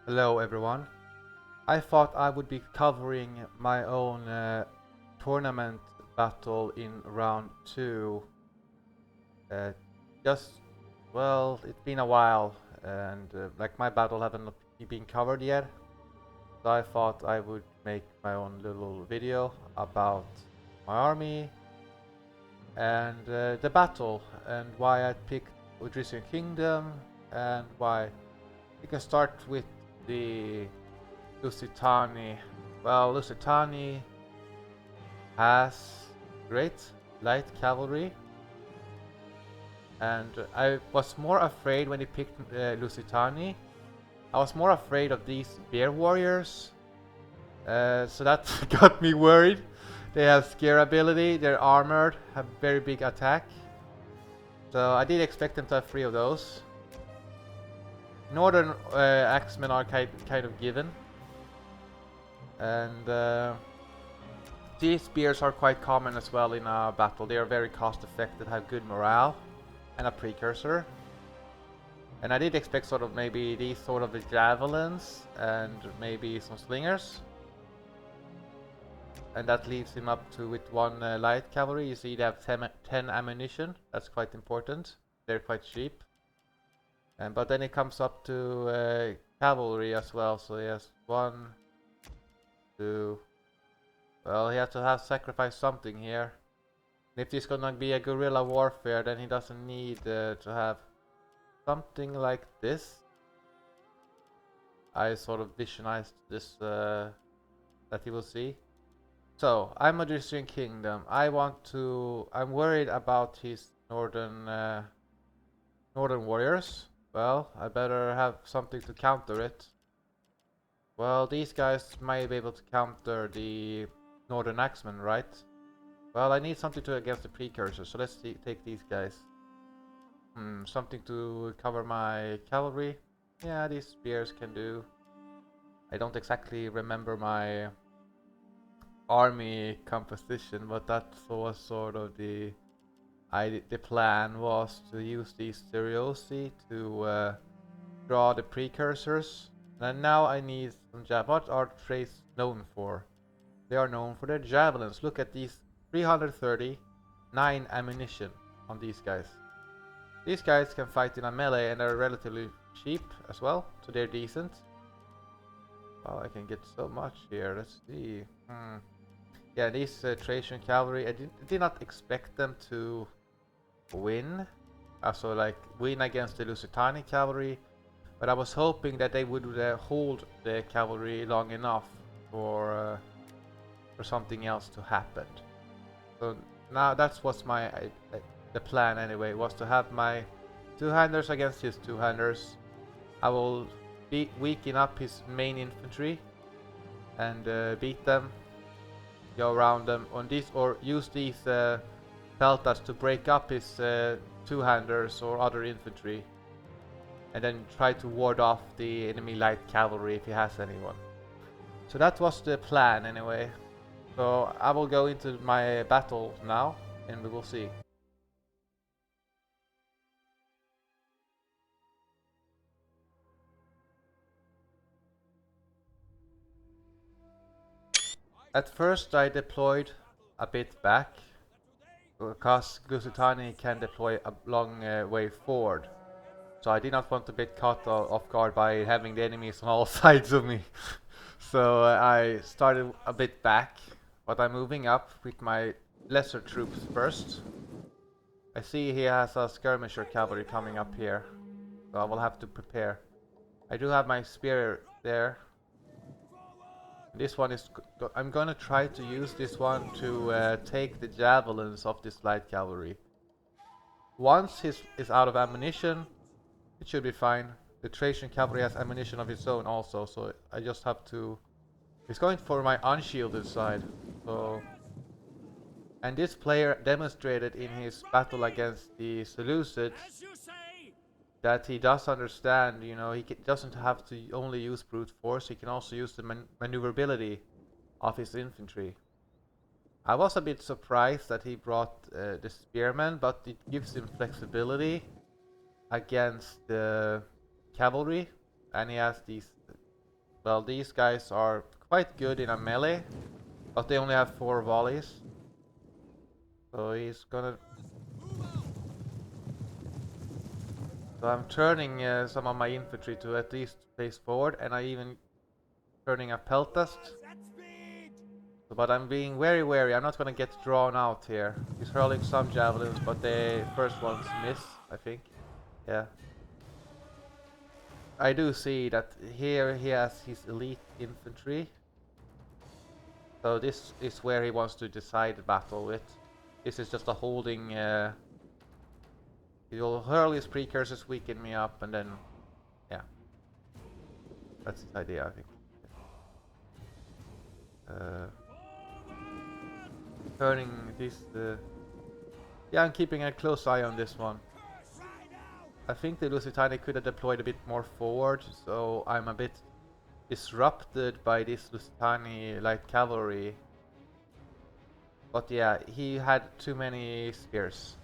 Hello everyone. I thought I would be covering my own tournament battle in round 2. Uh, just, well, it's been a while and like my battle haven't been covered yet. So I thought I would make my own little video about my army and the battle and why I picked Odryssian Kingdom and why. You can start with the Lusitani. Well, Lusitani has great light cavalry, and I was more afraid when he picked Lusitani. I was more afraid of these bear warriors, so that got me worried. They have scare ability, they're armored, have very big attack. So I did expect them to have 3 of those. Northern axemen are kind of given. And these spears are quite common as well in a battle. They are very cost effective, have good morale, and a precursor. And I did expect sort of maybe these sort of the javelins and maybe some slingers. And that leaves him up to with 1 light cavalry. You see they have 10 ammunition. That's quite important. They're quite cheap. But then it comes up to cavalry as well. So he has 1, 2. Well, he has to have sacrificed something here. And if this is gonna be a guerrilla warfare, then he doesn't need to have something like this. I sort of visionized this that he will see. So I'm Odryssian Kingdom. I'm worried about his northern warriors. Well, I better have something to counter it. Well, these guys might be able to counter the Northern Axemen, right? Well, I need something to against the precursor, so let's take these guys. Something to cover my cavalry. Yeah, these spears can do. I don't exactly remember my army composition, but that was sort of the plan was to use these Seriosi to draw the precursors. And now I need some what are traits known for? They are known for their javelins. Look at these 339 ammunition on these guys. These guys can fight in a melee and they're relatively cheap as well, so they're decent. Well, I can get so much here. Let's see. Yeah, these Thracian cavalry, I did not expect them to win. Also, like, win against the Lusitani cavalry. But I was hoping that they would hold the cavalry long enough for something else to happen. So now that's what's the plan anyway, was to have my 2-handers against his 2-handers. I will weaken up his main infantry and beat them, go around them on these, or use these peltas to break up his 2-handers or other infantry, and then try to ward off the enemy light cavalry if he has anyone. So that was the plan anyway. So I will go into my battle now and we will see. At first I deployed a bit back because Lusitani can deploy a long way forward. So I did not want to be caught off guard by having the enemies on all sides of me. So I started a bit back, but I'm moving up with my lesser troops first. I see he has a skirmisher cavalry coming up here, so I will have to prepare. I do have my spear there. This one is... I'm gonna try to use this one to take the javelins of this light cavalry. Once his is out of ammunition, it should be fine. The Thracian cavalry has ammunition of its own also, so I just have to... He's going for my unshielded side, so... And this player demonstrated in his battle against the Seleucids that he does understand, you know, he doesn't have to only use brute force, he can also use the maneuverability of his infantry. I was a bit surprised that he brought the spearmen, but it gives him flexibility against the cavalry, and he has these Well, these guys are quite good in a melee, but they only have 4 volleys. So he's gonna... So I'm turning some of my infantry to at least face forward, and I even turning a peltast. So, but I'm being very wary, I'm not gonna get drawn out here. He's hurling some javelins, but the first ones miss, I think. Yeah. I do see that here he has his elite infantry. So this is where he wants to decide the battle with. This is just a holding... he'll hurl his precursors, weaken me up, and then... Yeah. That's his idea, I think. Turning this... yeah, I'm keeping a close eye on this one. I think the Lusitani could have deployed a bit more forward, so I'm a bit disrupted by this Lusitani light cavalry. But yeah, he had too many spears.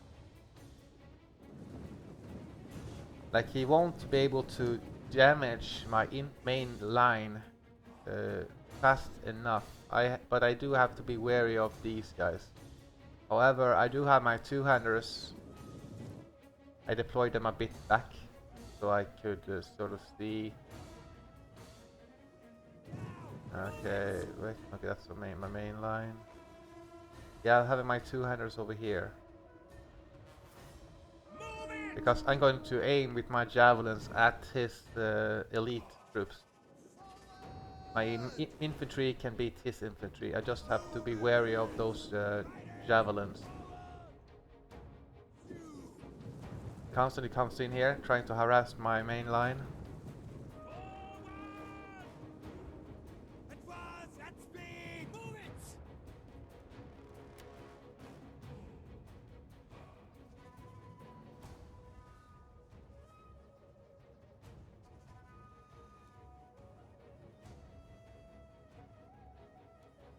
Like, he won't be able to damage my main line fast enough. But I do have to be wary of these guys. However, I do have my two-handers. I deployed them a bit back, so I could sort of see. Okay, wait, okay, that's my main line. Yeah, I'm having my two-handers over here. Because I'm going to aim with my javelins at his elite troops. My infantry can beat his infantry. I just have to be wary of those javelins. Constantly comes in here, trying to harass my main line.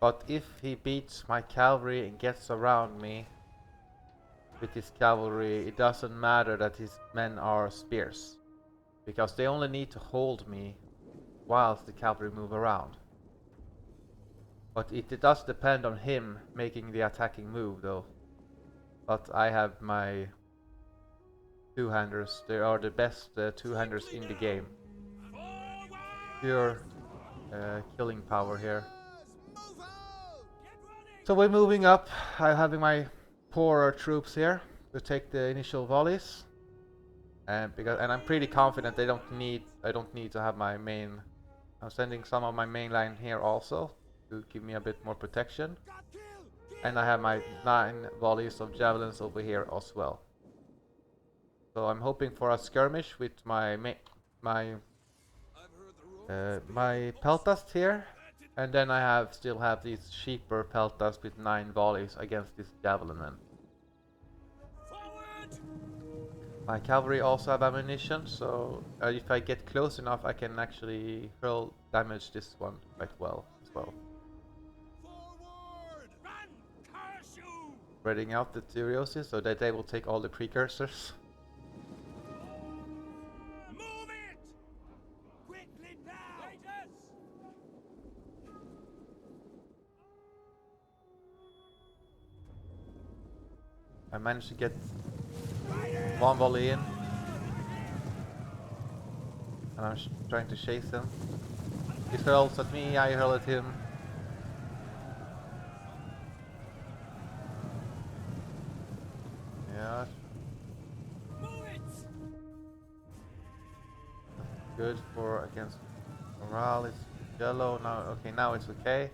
But if he beats my cavalry and gets around me with his cavalry, it doesn't matter that his men are spears, because they only need to hold me whilst the cavalry move around. But it does depend on him making the attacking move though. But I have my two-handers. They are the best two-handers in the game. Pure killing power here. So we're moving up. I'm having my poorer troops here to take the initial volleys, and I'm pretty confident I don't need to have my main. I'm sending some of my main line here also to give me a bit more protection, and I have my 9 volleys of javelins over here as well. So I'm hoping for a skirmish with my peltast here. And then I still have these cheaper peltas with 9 volleys against this javelin men. My cavalry also have ammunition, so if I get close enough, I can actually hurl damage this one quite well as well. Spreading out the Teriosis so that they will take all the precursors. I managed to get 1 volley in, and I'm trying to chase him. He hurls at me, I hurl at him. Yeah. Good for against morale. It's yellow now. Okay, now it's okay.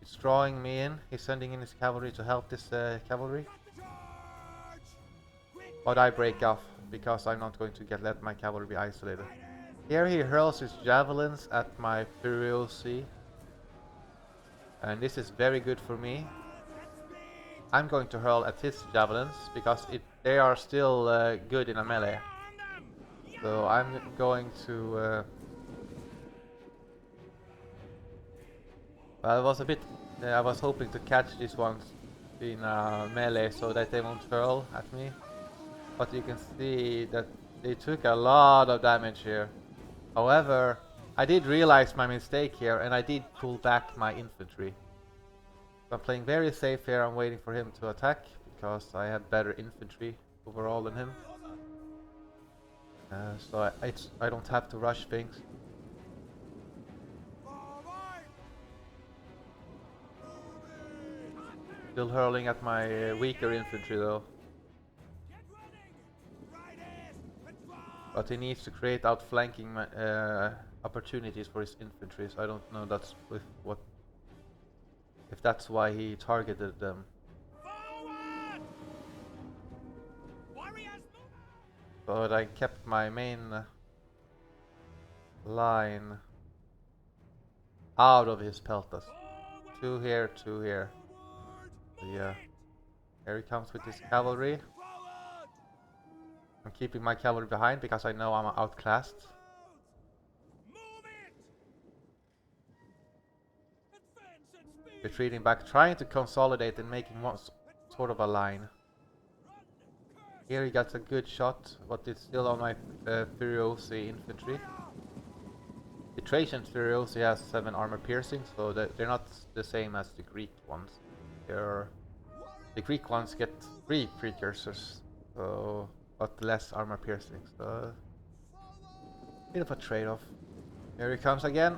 He's drawing me in. He's sending in his cavalry to help this cavalry. But I break off because I'm not going to let my cavalry be isolated. Here he hurls his javelins at my Furiosi, and this is very good for me. I'm going to hurl at his javelins because they are still good in a melee. So I'm going to... I was hoping to catch these ones in melee so that they won't hurl at me. But you can see that they took a lot of damage here. However, I did realize my mistake here, and I did pull back my infantry. So I'm playing very safe here. I'm waiting for him to attack because I have better infantry overall than him. So I don't have to rush things. Still hurling at my weaker infantry though. But he needs to create outflanking opportunities for his infantry, so I don't know that's with what, if that's why he targeted them. But I kept my main line out of his peltas. 2 here, 2 here. So yeah, here he comes with his cavalry. I'm keeping my cavalry behind because I know I'm outclassed. Retreating back, trying to consolidate and making one sort of a line. Here he gets a good shot, but it's still on my Furiosi infantry. The Trajan Furiosi has 7 armor piercing, so they're not the same as the Greek ones. The Greek ones get 3 precursors, so, but less armor piercing, so bit of a trade-off. Here he comes again.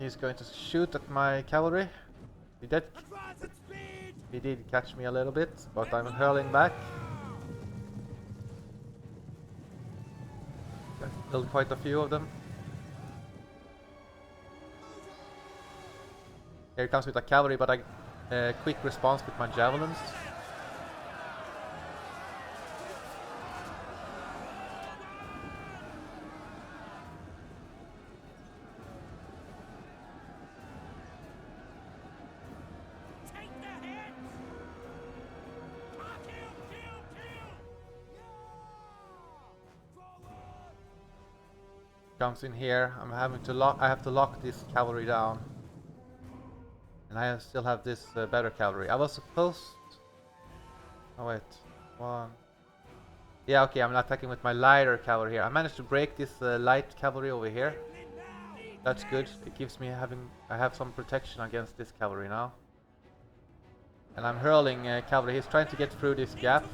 He's going to shoot at my cavalry. He did catch me a little bit, but I'm hurling back. Killed quite a few of them. Here he comes with a cavalry, but I quick response with my javelins. Comes in here. I have to lock this cavalry down, and I still have this better cavalry. I was supposed. Oh wait, 1. Yeah, okay. I'm attacking with my lighter cavalry here. I managed to break this light cavalry over here. That's good. It gives me I have some protection against this cavalry now. And I'm hurling cavalry. He's trying to get through this gap,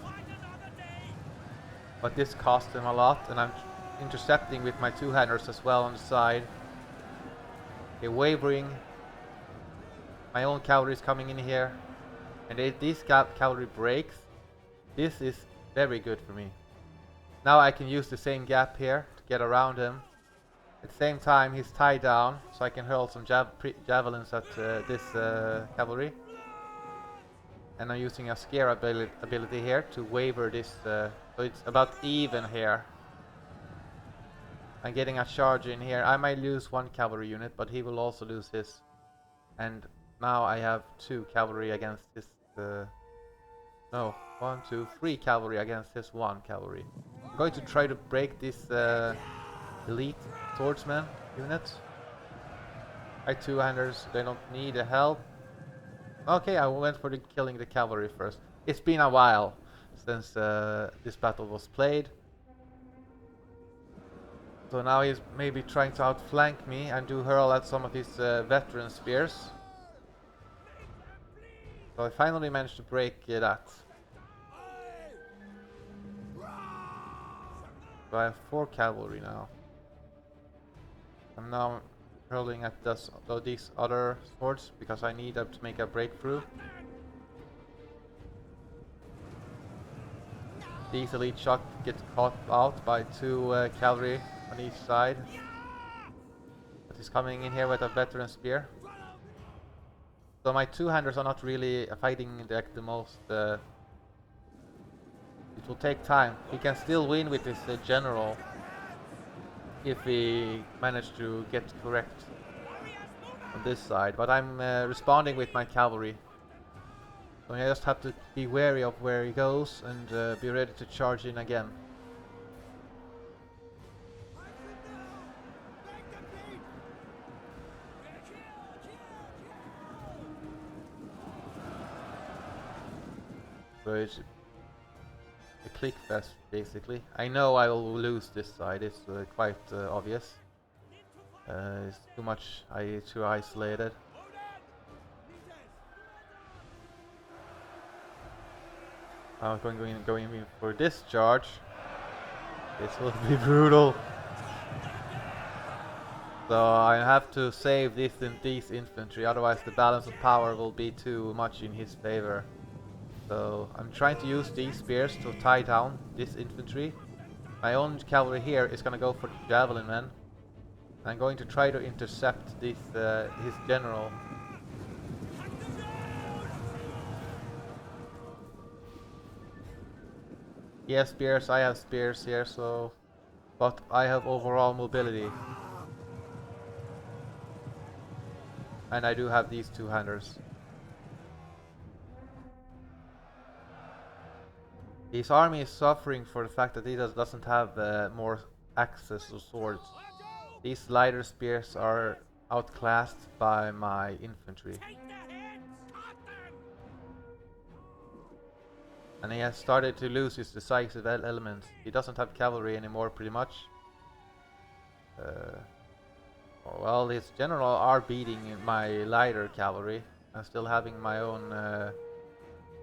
but this cost him a lot, and I'm intercepting with my 2-handers as well on the side. Okay, wavering. My own cavalry is coming in here, and if this cavalry breaks, this is very good for me. Now I can use the same gap here to get around him. At the same time, he's tied down, so I can hurl some javelins at this cavalry. And I'm using a scare ability here to waver this, so it's about even here. I'm getting a charge in here. I might lose 1 cavalry unit, but he will also lose his. And now I have 2 cavalry against his... no, 1, 2, 3 cavalry against his 1 cavalry. I'm going to try to break this elite swordsman unit. My 2-handers, they don't need the help. Okay, I went for killing the cavalry first. It's been a while since this battle was played. So now he's maybe trying to outflank me and do hurl at some of his veteran spears. So I finally managed to break that. So I have 4 cavalry now. I'm now hurling at these other swords because I need them to make a breakthrough. These elite shot get caught out by 2 cavalry on each side. But he's coming in here with a veteran spear. So my 2-handers are not really fighting the most. It will take time. He can still win with this general if we manage to get correct on this side. But I'm responding with my cavalry. So I just have to be wary of where he goes and be ready to charge in again. So it's a click fest, basically. I know I will lose this side, it's quite obvious. It's too isolated. I'm going in for this charge. This will be brutal. So I have to save these infantry, otherwise the balance of power will be too much in his favor. So I'm trying to use these spears to tie down this infantry. My own cavalry here is gonna go for the javelin men. I'm going to try to intercept his general. He has spears, I have spears here, so... But I have overall mobility. And I do have these two-handers. His army is suffering for the fact that he doesn't have more access to swords. These lighter spears are outclassed by my infantry. And he has started to lose his decisive element. He doesn't have cavalry anymore, pretty much. Well, his general are beating my lighter cavalry. I'm still having my own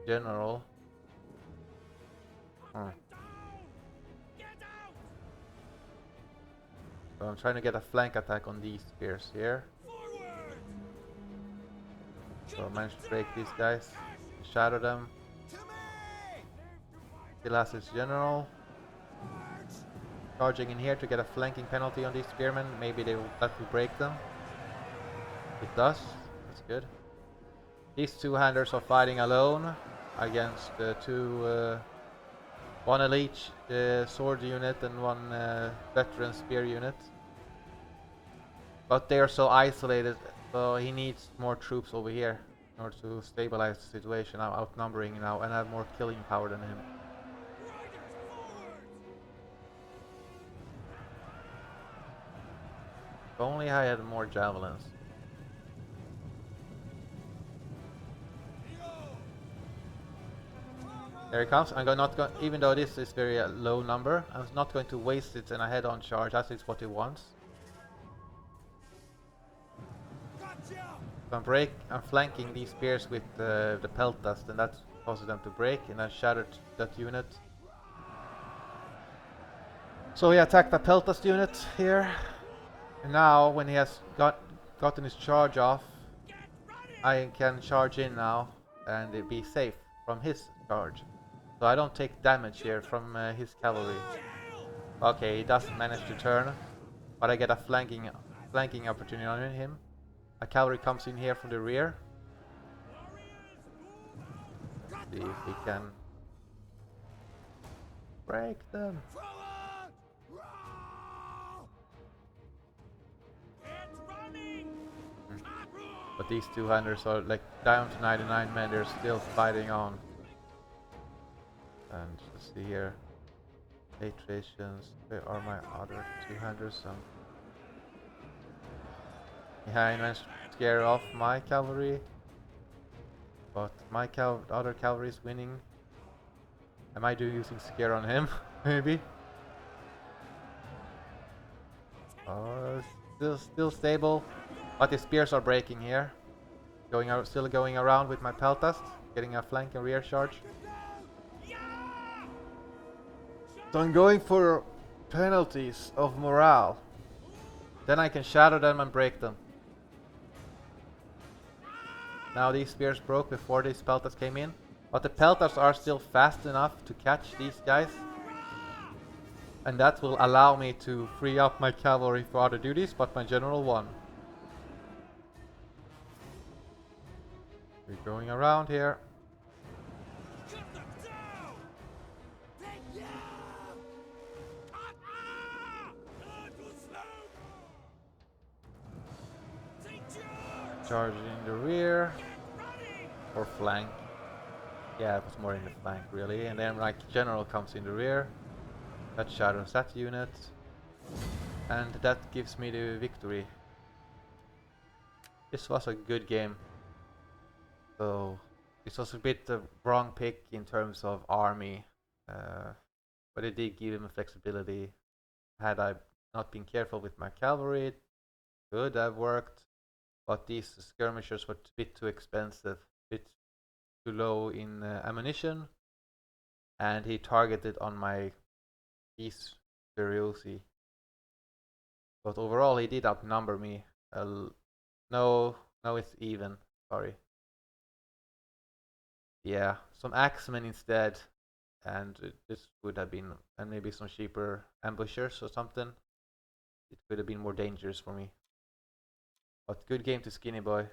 general. So I'm trying to get a flank attack on these spears here. So I managed to break these guys, shatter them. Still has his general. Charging in here to get a flanking penalty on these spearmen. Maybe that will break them. It does. That's good. These two-handers are fighting alone against one elite sword unit and one veteran spear unit. But they are so isolated, so he needs more troops over here in order to stabilize the situation. I'm outnumbering now and I have more killing power than him. If only I had more javelins. There he comes. Even though this is very low number, I'm not going to waste it in a head-on charge. That is what he wants. So I'm flanking these spears with the pelt dust, and that causes them to break, and I shattered that unit. So he attacked the pelt dust unit here. And now, when he has gotten his charge off, I can charge in now and be safe from his charge. So I don't take damage here from his cavalry. Okay, he doesn't manage to turn, but I get a flanking opportunity on him. A cavalry comes in here from the rear. See if we can break them. But these two-handers are like down to 99 men. They're still fighting on. And let's see here. Patricians. Where are my other two-handers? Yeah, I managed to scare off my cavalry. But my other cavalry is winning. Am I using scare on him? Maybe. Still stable. But the spears are breaking here. Still going around with my peltast. Getting a flank and rear charge. So I'm going for penalties of morale. Then I can shatter them and break them. Now these spears broke before these pelters came in. But the pelters are still fast enough to catch these guys. And that will allow me to free up my cavalry for other duties, but my general won. We're going around here. Charging the rear. Or flank. Yeah, it was more in the flank really. And then like general comes in the rear. That shatters that unit. And that gives me the victory. This was a good game. So it was a bit the wrong pick in terms of army. But it did give him flexibility. Had I not been careful with my cavalry, could have worked, but these skirmishers were a bit too expensive, a bit too low in ammunition, and he targeted on my peace curiosity. But overall, he did outnumber me. No, no, it's even. Sorry. Yeah, some axemen instead, and this would have been, and maybe some cheaper ambushers or something. It could have been more dangerous for me. But good game to Skinny Boy.